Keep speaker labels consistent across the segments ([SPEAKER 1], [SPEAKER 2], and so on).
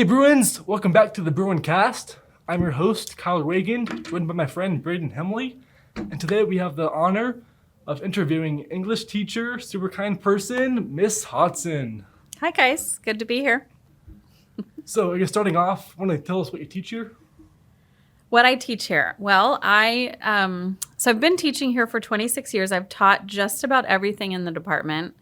[SPEAKER 1] Hey Bruins, welcome back to the BruinCast. I'm your host, Kyle Reagan, joined by my friend Braden Hemley. And today we have the honor of interviewing English teacher, super kind person, Miss Hodson.
[SPEAKER 2] Hi guys, good to be here.
[SPEAKER 1] So I guess starting off, want to tell us what you teach here?
[SPEAKER 2] What I teach here? Well, I've been teaching here for 26 years. I've taught just about everything in the department.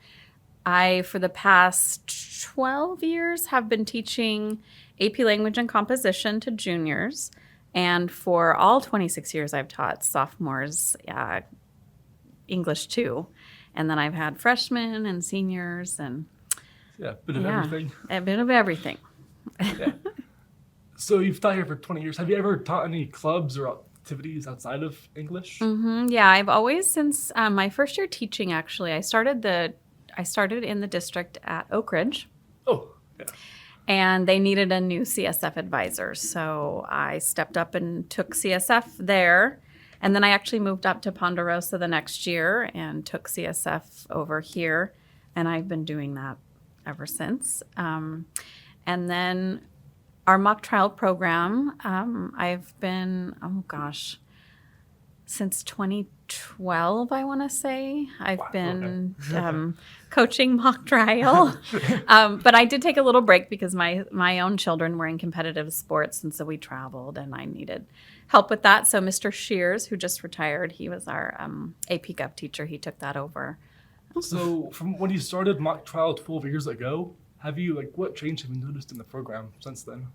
[SPEAKER 2] For the past 12 years, have been teaching AP Language and Composition to juniors. And for all 26 years, I've taught sophomores English too. And then I've had freshmen and seniors and
[SPEAKER 1] a bit of everything.
[SPEAKER 2] A bit of everything.
[SPEAKER 1] Yeah. So you've taught here for 20 years. Have you ever taught any clubs or activities outside of English?
[SPEAKER 2] Mm-hmm. Yeah, I've always, since my first year teaching, actually, I started in the district at Oak Ridge.
[SPEAKER 1] Oh, yeah.
[SPEAKER 2] And they needed a new CSF advisor. So I stepped up and took CSF there. And then I actually moved up to Ponderosa the next year and took CSF over here. And I've been doing that ever since. And then our mock trial program, I've been, since 2012, I want to say. I've been coaching mock trial. But I did take a little break because my own children were in competitive sports, and so we traveled, and I needed help with that. So Mr. Shears, who just retired, he was our AP Gov teacher. He took that over.
[SPEAKER 1] So from when you started mock trial 12 years ago, what change have you noticed in the program since then?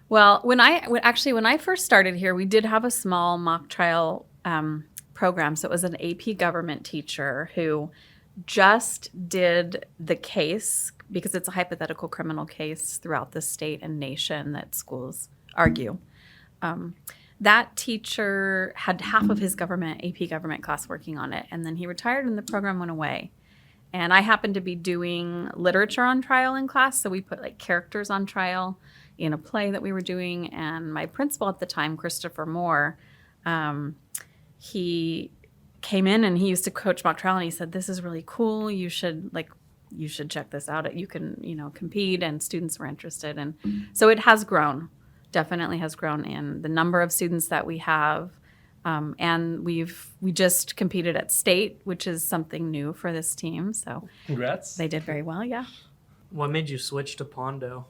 [SPEAKER 2] Well, when I first started here, we did have a small mock trial program. So it was an AP government teacher who just did the case because it's a hypothetical criminal case throughout the state and nation that schools argue. That teacher had half of his AP government class working on it, and then he retired and the program went away. And I happened to be doing literature on trial in class, so we put characters on trial in a play that we were doing. And my principal at the time, Christopher Moore, he came in and he used to coach mock trial, and he said, "This is really cool. You should check this out. You can compete." And students were interested, and so it has grown. Definitely has grown in the number of students that we have. And we just competed at state, which is something new for this team. So
[SPEAKER 1] congrats.
[SPEAKER 2] They did very well, yeah.
[SPEAKER 3] What made you switch to Pondo?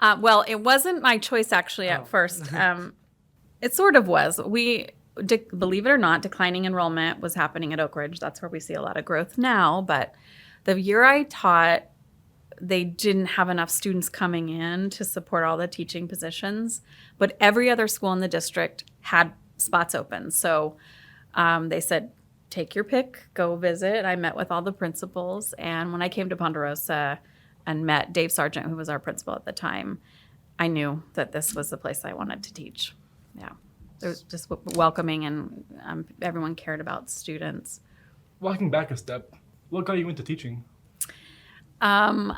[SPEAKER 2] Well, it wasn't my choice actually at first. It sort of was. Believe it or not, declining enrollment was happening at Oak Ridge. That's where we see a lot of growth now. But the year I taught, they didn't have enough students coming in to support all the teaching positions. But every other school in the district had spots open. So they said, take your pick, go visit. I met with all the principals. And when I came to Ponderosa and met Dave Sargent, who was our principal at the time, I knew that this was the place I wanted to teach. Yeah. It was just welcoming, and everyone cared about students.
[SPEAKER 1] Walking back a step, what got you into teaching?
[SPEAKER 2] I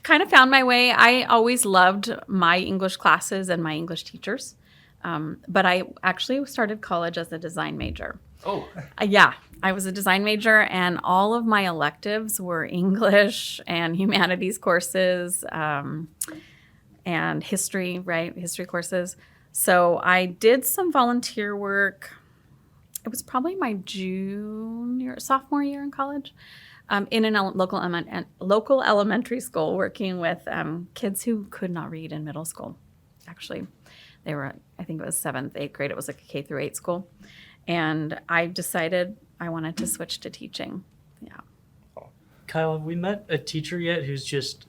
[SPEAKER 2] kind of found my way. I always loved my English classes and my English teachers. But I actually started college as a design major.
[SPEAKER 1] Oh.
[SPEAKER 2] Yeah, I was a design major, and all of my electives were English and humanities courses and history, history courses. So I did some volunteer work. It was probably my sophomore year in college, in a local elementary school, working with kids who could not read in middle school, actually. They were, I think it was 7th, 8th grade. It was like a K through 8 school. And I decided I wanted to switch to teaching. Yeah.
[SPEAKER 3] Kyle, have we met a teacher yet who's just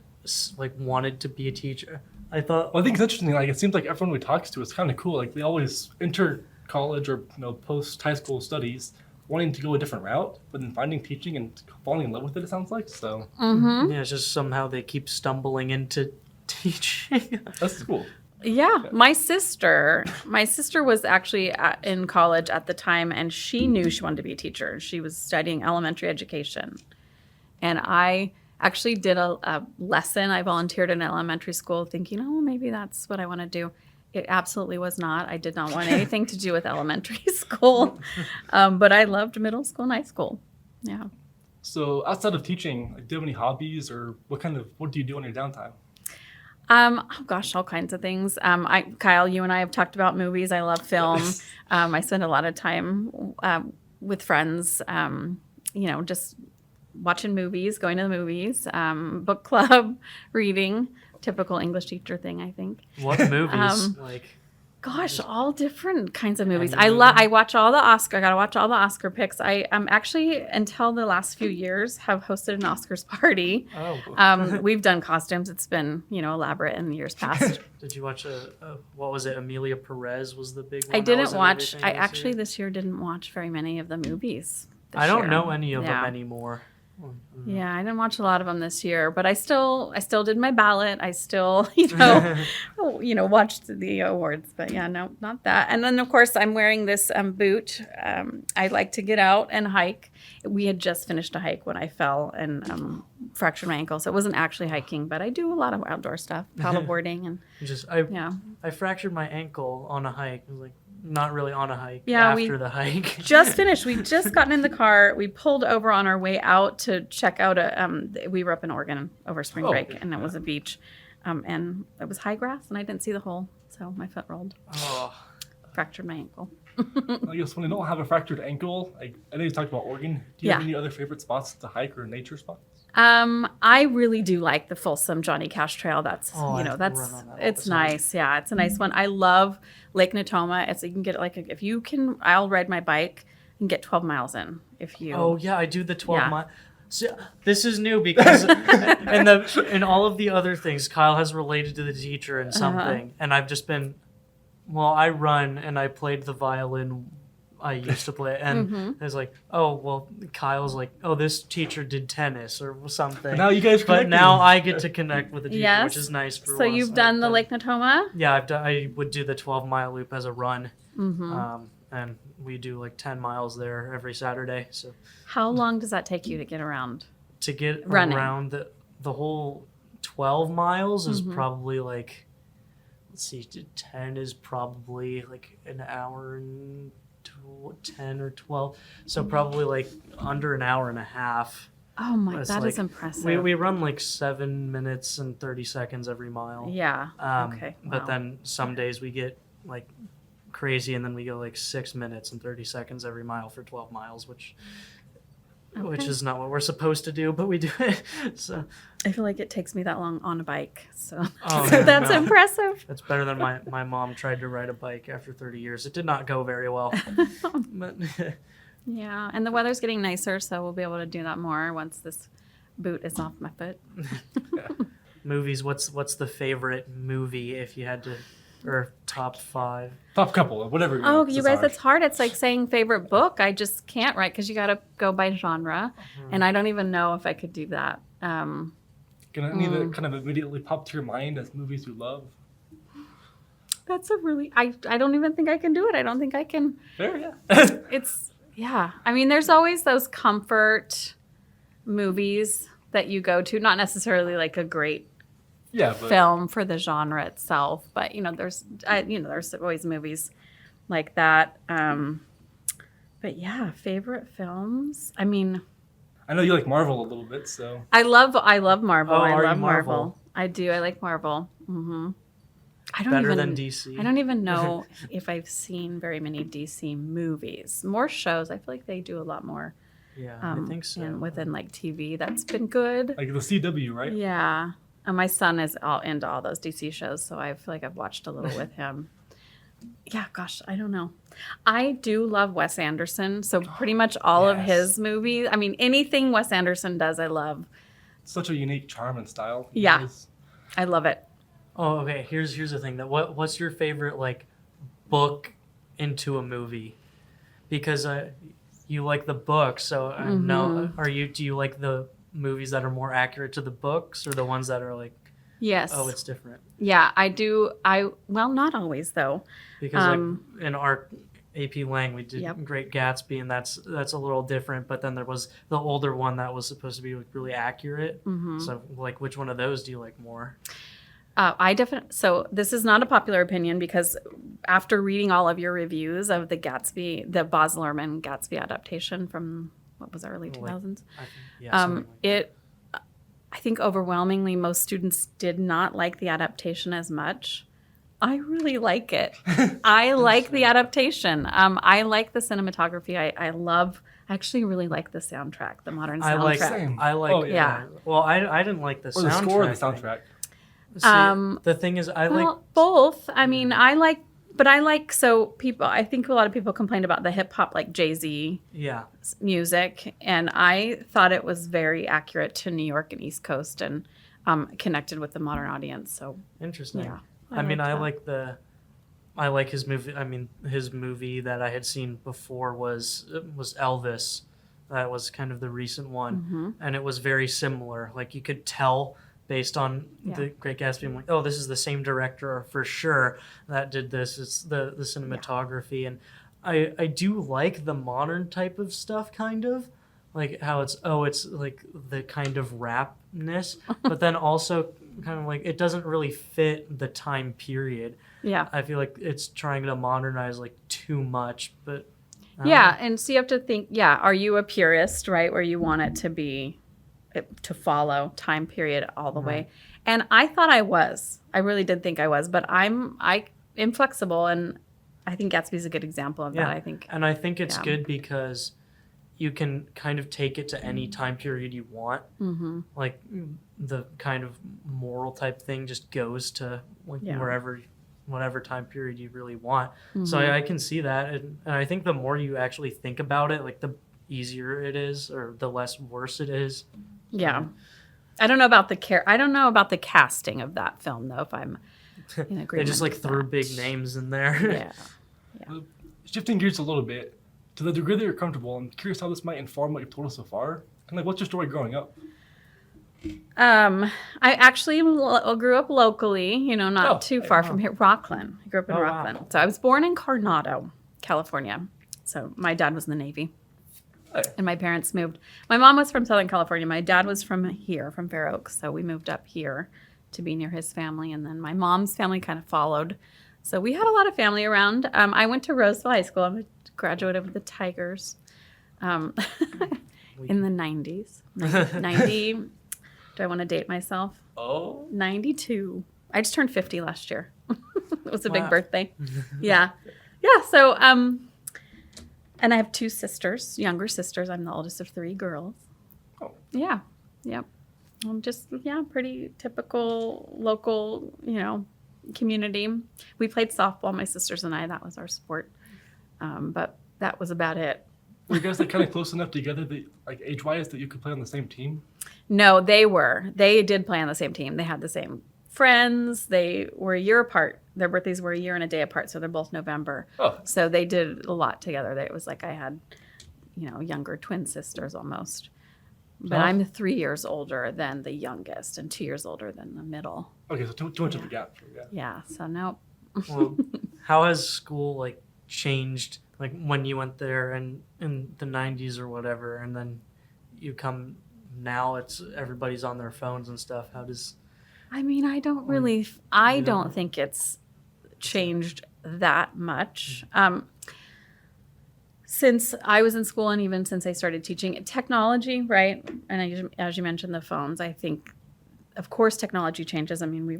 [SPEAKER 3] wanted to be a teacher?
[SPEAKER 1] I think it's interesting. It seems like everyone we talk to is kind of cool. They always enter college or post high school studies wanting to go a different route, but then finding teaching and falling in love with it sounds like. So
[SPEAKER 3] yeah, it's just somehow they keep stumbling into teaching.
[SPEAKER 1] That's cool.
[SPEAKER 2] Yeah, my sister was actually in college at the time, and she knew she wanted to be a teacher. She was studying elementary education, and I actually did a lesson. I volunteered in elementary school thinking, maybe that's what I want to do. It absolutely was not. I did not want anything to do with elementary school, but I loved middle school and high school. Yeah.
[SPEAKER 1] So outside of teaching, do you have any hobbies, or what do you do on your downtime?
[SPEAKER 2] Oh gosh, all kinds of things. Kyle, you and I have talked about movies. I love film. I spend a lot of time with friends, just watching movies, going to the movies, book club, reading. Typical English teacher thing, I think.
[SPEAKER 3] What movies?
[SPEAKER 2] Gosh, all different kinds of movies.
[SPEAKER 3] Any movie?
[SPEAKER 2] I watch all the Oscar. I gotta watch all the Oscar picks. I actually, until the last few years, have hosted an Oscars party.
[SPEAKER 3] Oh.
[SPEAKER 2] We've done costumes. It's been elaborate in years past.
[SPEAKER 3] Did you watch what was it? Amelia Perez was the big one.
[SPEAKER 2] I
[SPEAKER 3] that
[SPEAKER 2] didn't
[SPEAKER 3] was in
[SPEAKER 2] watch.
[SPEAKER 3] everything
[SPEAKER 2] I actually
[SPEAKER 3] year?
[SPEAKER 2] this year didn't watch very many of the movies.
[SPEAKER 3] I don't
[SPEAKER 2] year.
[SPEAKER 3] know any of them
[SPEAKER 2] Yeah.
[SPEAKER 3] anymore.
[SPEAKER 2] Yeah, I didn't watch a lot of them this year, but I still did my ballot. I still, watched the awards. But yeah, no, not that. And then of course I'm wearing this boot. I like to get out and hike. We had just finished a hike when I fell and fractured my ankle, so it wasn't actually hiking, but I do a lot of outdoor stuff, paddleboarding and
[SPEAKER 3] I fractured my ankle on a hike. It was like not really on a hike.
[SPEAKER 2] Yeah,
[SPEAKER 3] after the hike.
[SPEAKER 2] just finished. We just gotten in the car. We pulled over on our way out to check out we were up in Oregon over spring break, and it was a beach, and it was high grass, and I didn't see the hole, so my foot rolled.
[SPEAKER 3] Oh.
[SPEAKER 2] Fractured my ankle.
[SPEAKER 1] I guess when you don't have a fractured ankle, I know you talked about Oregon. Do you have any other favorite spots to hike or nature spots?
[SPEAKER 2] I really do like the Folsom Johnny Cash Trail. That's
[SPEAKER 3] I run on that all
[SPEAKER 2] it's
[SPEAKER 3] the time.
[SPEAKER 2] nice. Yeah, it's a nice one. I love Lake Natoma. You can get if you can. I'll ride my bike and get 12 miles in if you.
[SPEAKER 3] Oh yeah, I do the 12
[SPEAKER 2] Yeah.
[SPEAKER 3] mile. So, this is new because in all of the other things, Kyle has related to the teacher and something, and I've just been. Well, I run and I played the violin. I used to play, and it's like, oh well, Kyle's like, oh, this teacher did tennis or something.
[SPEAKER 1] But now you guys.
[SPEAKER 3] But now I get to connect with the teacher,
[SPEAKER 2] Yes.
[SPEAKER 3] which is nice. For
[SPEAKER 2] So
[SPEAKER 3] once.
[SPEAKER 2] you've done the Lake Natoma?
[SPEAKER 3] Yeah, I would do the 12-mile loop as a run, and we do like 10 miles there every Saturday. So
[SPEAKER 2] How long does that take you to get around?
[SPEAKER 3] to get
[SPEAKER 2] Running.
[SPEAKER 3] around the whole 12 miles is probably like, let's see, 10 is probably like an hour and 10 or 12, so probably like under an hour and a half.
[SPEAKER 2] Oh my,
[SPEAKER 3] It's
[SPEAKER 2] that is
[SPEAKER 3] like-
[SPEAKER 2] impressive.
[SPEAKER 3] We run like 7 minutes and 30 seconds every mile.
[SPEAKER 2] Yeah. Okay.
[SPEAKER 3] But
[SPEAKER 2] Wow.
[SPEAKER 3] then some days we get like crazy, and then we go like 6 minutes and 30 seconds every mile for 12 miles, which
[SPEAKER 2] Okay.
[SPEAKER 3] is not what we're supposed to do, but we do it. So
[SPEAKER 2] I feel like it takes me that long on a bike. So
[SPEAKER 3] Oh,
[SPEAKER 2] that's
[SPEAKER 3] no.
[SPEAKER 2] impressive.
[SPEAKER 3] that's better than my mom tried to ride a bike after 30 years. It did not go very well. But
[SPEAKER 2] Yeah, and the weather's getting nicer, so we'll be able to do that more once this boot is off my foot.
[SPEAKER 3] movies, what's the favorite movie if you had to, or top 5?
[SPEAKER 1] Top couple, whatever.
[SPEAKER 2] Oh, you guys, it's hard. It's like saying favorite book. I just can't write because you got to go by genre, and I don't even know if I could do that.
[SPEAKER 1] Any that kind of immediately pop to your mind as movies you love?
[SPEAKER 2] That's a really I don't even think I can do it. I don't think I can.
[SPEAKER 1] Fair, yeah.
[SPEAKER 2] It's yeah. I mean, there's always those comfort movies that you go to, not necessarily like a great
[SPEAKER 1] Yeah, but
[SPEAKER 2] film for the genre itself, but there's always movies like that. But yeah, favorite films. I mean,
[SPEAKER 1] I know you like Marvel a little bit, so
[SPEAKER 2] I love Marvel.
[SPEAKER 3] Oh,
[SPEAKER 2] I
[SPEAKER 3] are you
[SPEAKER 2] love
[SPEAKER 3] Marvel?
[SPEAKER 2] Marvel. I do. I like Marvel. I don't
[SPEAKER 3] Better
[SPEAKER 2] even
[SPEAKER 3] than DC.
[SPEAKER 2] I don't even know if I've seen very many DC movies. More shows. I feel like they do a lot more.
[SPEAKER 3] Yeah, I think so.
[SPEAKER 2] And within like TV, that's been good.
[SPEAKER 1] like the CW, right?
[SPEAKER 2] Yeah. And my son is all into all those DC shows, so I feel like I've watched a little with him. Yeah, gosh, I don't know. I do love Wes Anderson, so pretty much all of
[SPEAKER 1] Yes.
[SPEAKER 2] his movies. I mean, anything Wes Anderson does, I love.
[SPEAKER 1] Such a unique charm and style.
[SPEAKER 2] Yeah.
[SPEAKER 1] It's-
[SPEAKER 2] I love it.
[SPEAKER 3] Oh, okay. Here's the thing. What's your favorite like book into a movie? Because you like the book, so no. Do you like the movies that are more accurate to the books, or the ones that are like,
[SPEAKER 2] Yes.
[SPEAKER 3] oh, it's different?
[SPEAKER 2] Yeah, I do. Well, not always though.
[SPEAKER 3] Because like in our AP Lang, we did
[SPEAKER 2] Yep.
[SPEAKER 3] Great Gatsby, and that's a little different. But then there was the older one that was supposed to be like really accurate. So like, which one of those do you like more?
[SPEAKER 2] I definitely. So this is not a popular opinion because after reading all of your reviews of the Baz Luhrmann Gatsby adaptation from what was it, early 2000s,
[SPEAKER 3] I think, yeah, something like that.
[SPEAKER 2] I think overwhelmingly most students did not like the adaptation as much. I really like it. I like the adaptation. I like the cinematography. I actually really like the soundtrack, the modern soundtrack.
[SPEAKER 3] I like.
[SPEAKER 1] Oh,
[SPEAKER 2] yeah.
[SPEAKER 3] Well, I didn't like the
[SPEAKER 1] Or
[SPEAKER 3] soundtrack.
[SPEAKER 1] the score or the soundtrack?
[SPEAKER 3] See, the thing is, I like.
[SPEAKER 2] Well, both. I mean, people, I think a lot of people complained about the hip hop, like Jay-Z
[SPEAKER 3] Yeah.
[SPEAKER 2] music. And I thought it was very accurate to New York and East Coast and connected with the modern audience. So,
[SPEAKER 3] Interesting.
[SPEAKER 2] yeah.
[SPEAKER 3] I like his movie. I mean, his movie that I had seen before was Elvis. That was kind of the recent one, and it was very similar. Like you could tell based on the Great Gatsby. I'm like, oh, this is the same director for sure that did this. It's the cinematography, and I do like the modern type of stuff, kind of like how it's like the kind of rapness, but then also kind of like it doesn't really fit the time period.
[SPEAKER 2] Yeah.
[SPEAKER 3] I feel like it's trying to modernize like too much, but
[SPEAKER 2] and so you have to think, are you a purist, right, where you want it to be to follow time period all the way? And I thought I was. I really did think I was, but I am flexible, and I think Gatsby's a good example of that, I think.
[SPEAKER 3] And I think it's good because you can kind of take it to any time period you want. Mm-hmm. Like the kind of moral type thing just goes to like whatever time period you really want. Mm-hmm. So I can see that. And I think the more you actually think about it, like the easier it is or the less worse it is.
[SPEAKER 2] Yeah. I don't know about the casting of that film, though, if I'm in agreement.
[SPEAKER 3] They just like threw big names in there.
[SPEAKER 2] Yeah.
[SPEAKER 1] Well, shifting gears a little bit, to the degree that you're comfortable, I'm curious how this might inform what you've told us so far. And like, what's your story growing up?
[SPEAKER 2] I actually grew up locally, not too far from here, Rockland. I grew up in Rockland. Wow. So I was born in Coronado, California. So my dad was in the Navy. And my parents moved. My mom was from Southern California. My dad was from here, from Fair Oaks. So we moved up here to be near his family. And then my mom's family kind of followed. So we had a lot of family around. I went to Roseville High School. I'm a graduate of the Tigers in the 90s. 90. Do I want to date myself?
[SPEAKER 1] Oh.
[SPEAKER 2] 92. I just turned 50 last year. It was a big birthday. Yeah. Yeah. So, and I have two sisters, younger sisters. I'm the oldest of three girls.
[SPEAKER 1] Oh.
[SPEAKER 2] Yeah. Yep. I'm just, pretty typical local, community. We played softball, my sisters and I. That was our sport. But that was about it.
[SPEAKER 1] Were you guys like kind of close enough together that, like age-wise, that you could play on the same team?
[SPEAKER 2] No, they were. They did play on the same team. They had the same friends. They were a year apart. Their birthdays were a year and a day apart, so they're both November. Oh. So they did a lot together. It was like I had, younger twin sisters almost. But I'm 3 years older than the youngest and 2 years older than the middle.
[SPEAKER 1] Okay, so too much of a gap.
[SPEAKER 2] Yeah, so no.
[SPEAKER 3] Well, how has school like changed, like when you went there and in the 90s or whatever, and then you come now, it's everybody's on their phones and stuff. How does...
[SPEAKER 2] I mean, I don't think it's changed that much. Since I was in school and even since I started teaching, technology, right? And as you mentioned, the phones, I think, of course, technology changes. I mean, I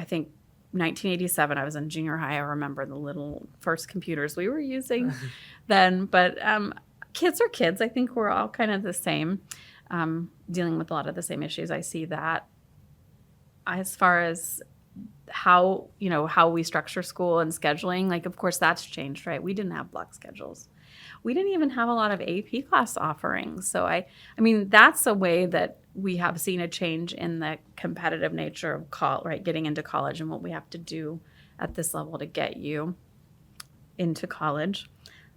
[SPEAKER 2] think 1987, I was in junior high. I remember the little first computers we were using then. But kids are kids. I think we're all kind of the same, dealing with a lot of the same issues. I see that. As far as how we structure school and scheduling, like, of course, that's changed, right? We didn't have block schedules. We didn't even have a lot of AP class offerings. So I mean, that's a way that we have seen a change in the competitive nature of getting into college and what we have to do at this level to get you into college.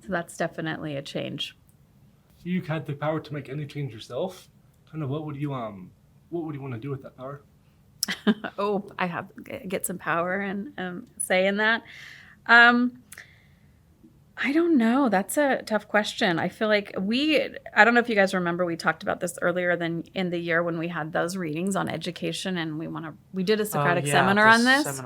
[SPEAKER 2] So that's definitely a change.
[SPEAKER 1] If you had the power to make any change yourself, kind of what would you want to do with that power?
[SPEAKER 2] I have get some power and say in that. I don't know. That's a tough question. I feel like I don't know if you guys remember, we talked about this earlier in the year when we had those readings on education, and we did a Socratic seminar on this.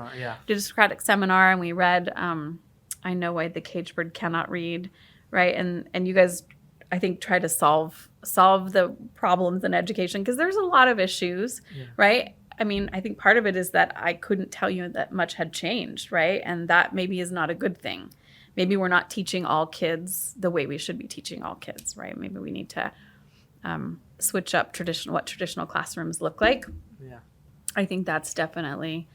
[SPEAKER 2] Did a Socratic seminar, and we read, I Know Why the Caged Bird Cannot Read, right? And you guys I think, try to solve the problems in education, because there's a lot of issues, right? I mean, I think part of it is that I couldn't tell you that much had changed, right? And that maybe is not a good thing. Maybe we're not teaching all kids the way we should be teaching all kids, right? Maybe we need to switch up what traditional classrooms look like.
[SPEAKER 3] Yeah.
[SPEAKER 2] I think that's definitely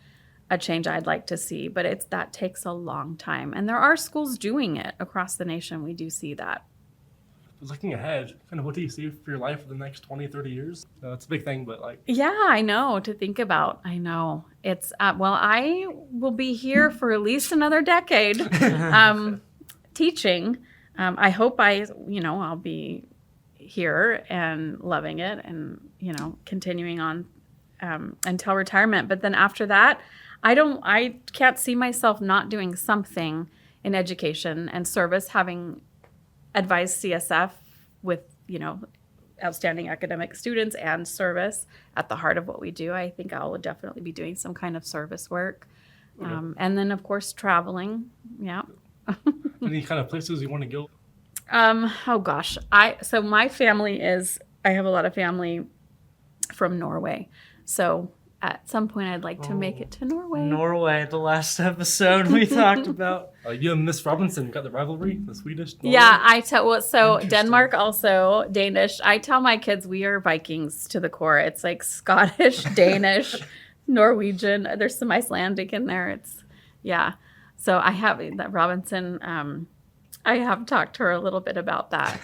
[SPEAKER 2] a change I'd like to see, but that takes a long time. And there are schools doing it across the nation. We do see that.
[SPEAKER 1] Looking ahead, kind of what do you see for your life for the next 20, 30 years? It's a big thing, but like...
[SPEAKER 2] Yeah, I know, to think about. I know. It's, well, I will be here for at least another decade teaching. I hope I'll be here and loving it and, continuing on until retirement. But then after that, I can't see myself not doing something in education and service, having advised CSF with, outstanding academic students and service at the heart of what we do. I think I will definitely be doing some kind of service work.
[SPEAKER 1] Okay.
[SPEAKER 2] And then, of course, traveling. Yeah.
[SPEAKER 1] Any kind of places you want to go?
[SPEAKER 2] Oh, gosh. So my family I have a lot of family from Norway. So at some point, I'd like to make it to Norway.
[SPEAKER 3] Norway, the last episode we talked about.
[SPEAKER 1] You and Miss Robinson got the rivalry, the Swedish. Norway?
[SPEAKER 2] Yeah, so Denmark, also Danish. I tell my kids we are Vikings to the core. It's like Scottish, Danish, Norwegian. There's some Icelandic in there. So I have that Robinson. I have talked to her a little bit about that.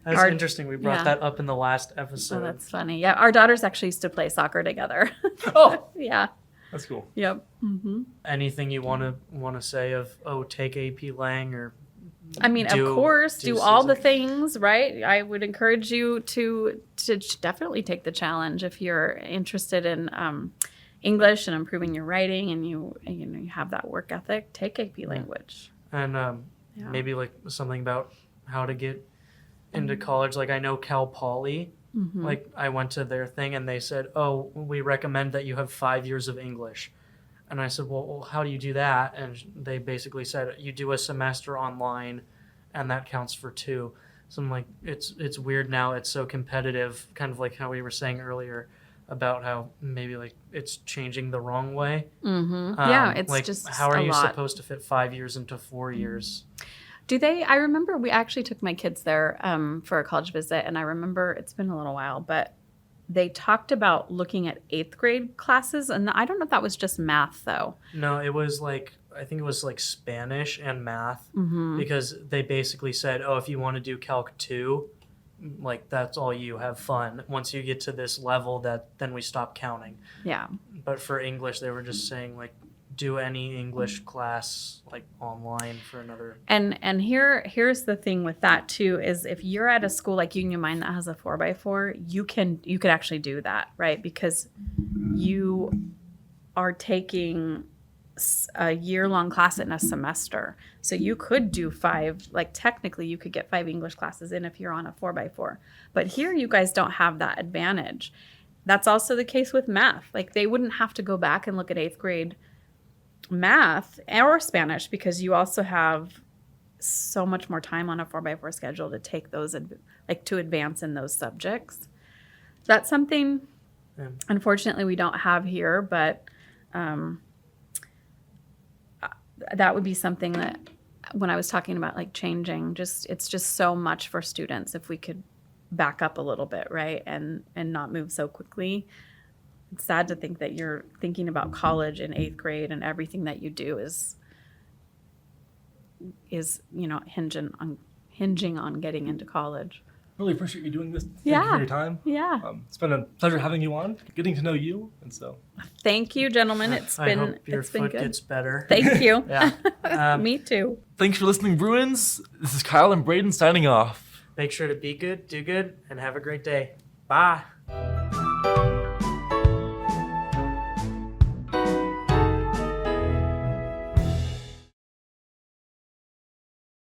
[SPEAKER 3] That's interesting. We brought that up in the last episode.
[SPEAKER 2] Oh, that's funny. Yeah, our daughters actually used to play soccer together.
[SPEAKER 1] Oh,
[SPEAKER 2] yeah.
[SPEAKER 1] That's cool.
[SPEAKER 2] Yep. Mm-hmm.
[SPEAKER 3] Anything you want to say of take AP Lang or?
[SPEAKER 2] I mean, of course, do all the things, right? I would encourage you to definitely take the challenge if you're interested in English and improving your writing, and you have that work ethic. Take AP language.
[SPEAKER 3] And maybe like something about how to get into college. Like I know Cal Poly, like I went to their thing and they said, oh, we recommend that you have 5 years of English. And I said, well, how do you do that? And they basically said, you do a semester online and that counts for 2. So I'm like, it's weird now. It's so competitive, kind of like how we were saying earlier about how maybe like it's changing the wrong way.
[SPEAKER 2] It's
[SPEAKER 3] like,
[SPEAKER 2] just
[SPEAKER 3] how are
[SPEAKER 2] a
[SPEAKER 3] you
[SPEAKER 2] lot.
[SPEAKER 3] supposed to fit 5 years into 4 years?
[SPEAKER 2] Do they? I remember we actually took my kids there for a college visit, and I remember it's been a little while, but they talked about looking at 8th grade classes, and I don't know if that was just math, though.
[SPEAKER 3] No, it was like, I think it was like Spanish and math, because they basically said, oh, if you want to do Calc 2, like that's all you have fun. Once you get to this level, then we stop counting.
[SPEAKER 2] Yeah.
[SPEAKER 3] But for English, they were just saying like, do any English class like online for another.
[SPEAKER 2] And here's the thing with that too, is if you're at a school like Union Mine that has a 4x4, you could actually do that, right? Because you are taking a year-long class in a semester. So you could do 5, like technically you could get 5 English classes in if you're on a 4x4. But here you guys don't have that advantage. That's also the case with math. Like they wouldn't have to go back and look at 8th grade math or Spanish, because you also have so much more time on a 4x4 schedule to take those, like to advance in those subjects. That's something, unfortunately, we don't have here, but that would be something that when I was talking about like changing, it's just so much for students if we could back up a little bit, right? And not move so quickly. It's sad to think that you're thinking about college in 8th grade and everything that you do is hinging on getting into college.
[SPEAKER 1] Really appreciate you doing this. Thank you
[SPEAKER 2] Yeah.
[SPEAKER 1] for your time.
[SPEAKER 2] Yeah.
[SPEAKER 1] It's been a pleasure having you on, getting to know you, and so.
[SPEAKER 2] Thank you, gentlemen.
[SPEAKER 3] I hope your
[SPEAKER 2] it's been
[SPEAKER 3] foot
[SPEAKER 2] good.
[SPEAKER 3] gets better.
[SPEAKER 2] Thank you.
[SPEAKER 3] Yeah.
[SPEAKER 2] Me too.
[SPEAKER 1] Thanks for listening, Bruins. This is Kyle and Braden signing off.
[SPEAKER 3] Make sure to be good, do good, and have a great day. Bye.